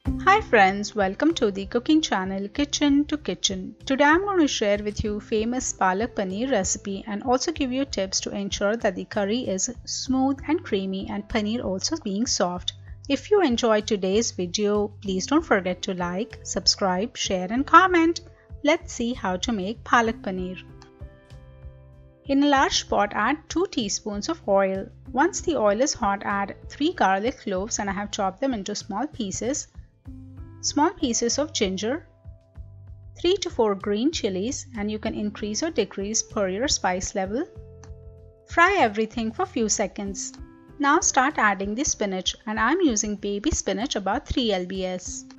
Hi friends, welcome to the cooking channel Kitchen to Kitchen. Today I'm going to share with you famous palak paneer recipe and also give you tips to ensure that the curry is smooth and creamy and paneer also being soft. If you enjoyed today's video, please don't forget to like, subscribe, share and comment. Let's see how to make palak paneer. In a large pot, add 2 teaspoons of oil. Once the oil is hot, add 3 garlic cloves and I have chopped them into small pieces of ginger, 3 to 4 green chilies, and you can increase or decrease per your spice level. Fry everything for few seconds. Now start adding the spinach, and I am using baby spinach about 3 lbs.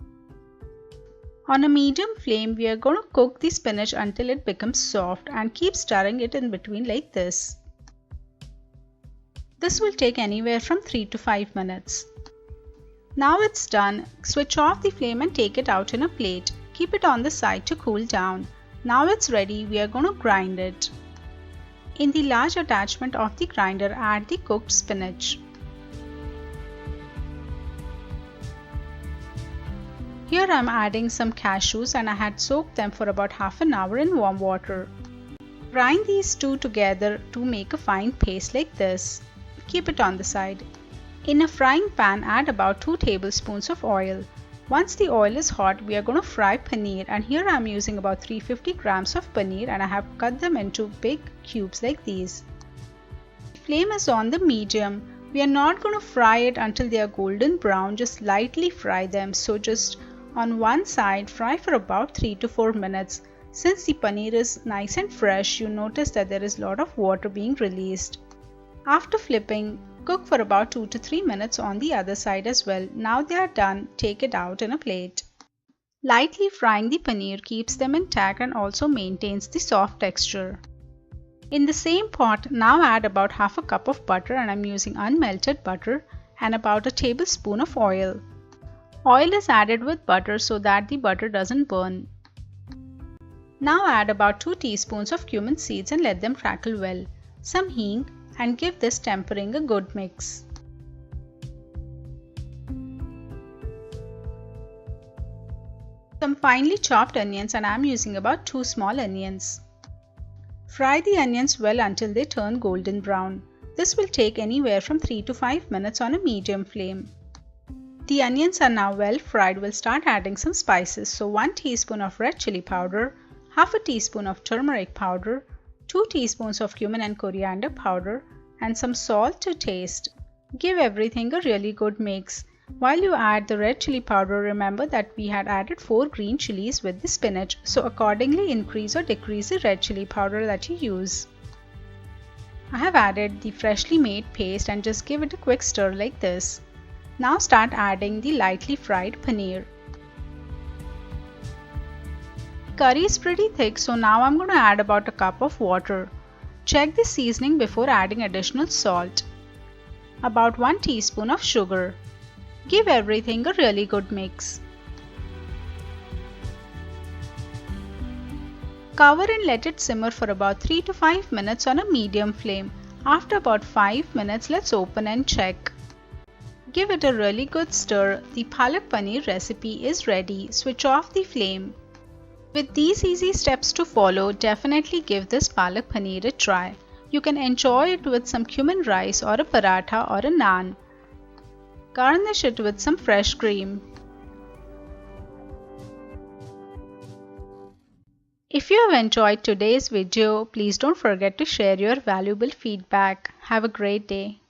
On a medium flame, we are going to cook the spinach until it becomes soft and keep stirring it in between like this. This will take anywhere from 3 to 5 minutes. Now it's done, switch off the flame and take it out in a plate. Keep it on the side to cool down. Now it's ready, we are going to grind it. In the large attachment of the grinder, add the cooked spinach. Here I am adding some cashews and I had soaked them for about half an hour in warm water. Grind these two together to make a fine paste like this. Keep it on the side. In a frying pan, add about 2 tablespoons of oil. Once the oil is hot, we are going to fry paneer, and here I am using about 350 grams of paneer and I have cut them into big cubes like these. The flame is on the medium. We are not going to fry it until they are golden brown, just lightly fry them. So just on one side, fry for about 3 to 4 minutes. Since the paneer is nice and fresh, you notice that there is a lot of water being released. After flipping, cook for about 2 to 3 minutes on the other side as well. Now they are done, take it out in a plate. Lightly frying the paneer keeps them intact and also maintains the soft texture. In the same pot, now add about half a cup of butter, and I'm using unmelted butter, and about a tablespoon of oil. Oil is added with butter so that the butter doesn't burn. Now add about 2 teaspoons of cumin seeds and let them crackle well. Some hing, and give this tempering a good mix. Some finely chopped onions, and I am using about 2 small onions. Fry the onions well until they turn golden brown. This will take anywhere from 3 to 5 minutes on a medium flame. The onions are now well fried. We'll start adding some spices. So 1 teaspoon of red chili powder, half a teaspoon of turmeric powder, 2 teaspoons of cumin and coriander powder, and some salt to taste. Give everything a really good mix. While you add the red chili powder, remember that we had added 4 green chilies with the spinach, so accordingly increase or decrease the red chili powder that you use. I have added the freshly made paste and just give it a quick stir like this. Now start adding the lightly fried paneer. Curry is pretty thick, so now I'm going to add about a cup of water. Check the seasoning before adding additional salt. About 1 teaspoon of sugar. Give everything a really good mix. Cover and let it simmer for about 3 to 5 minutes on a medium flame. After about 5 minutes, let's open and check. Give it a really good stir. The palak paneer recipe is ready. Switch off the flame. With these easy steps to follow, definitely give this palak paneer a try. You can enjoy it with some cumin rice or a paratha or a naan. Garnish it with some fresh cream. If you have enjoyed today's video, please don't forget to share your valuable feedback. Have a great day.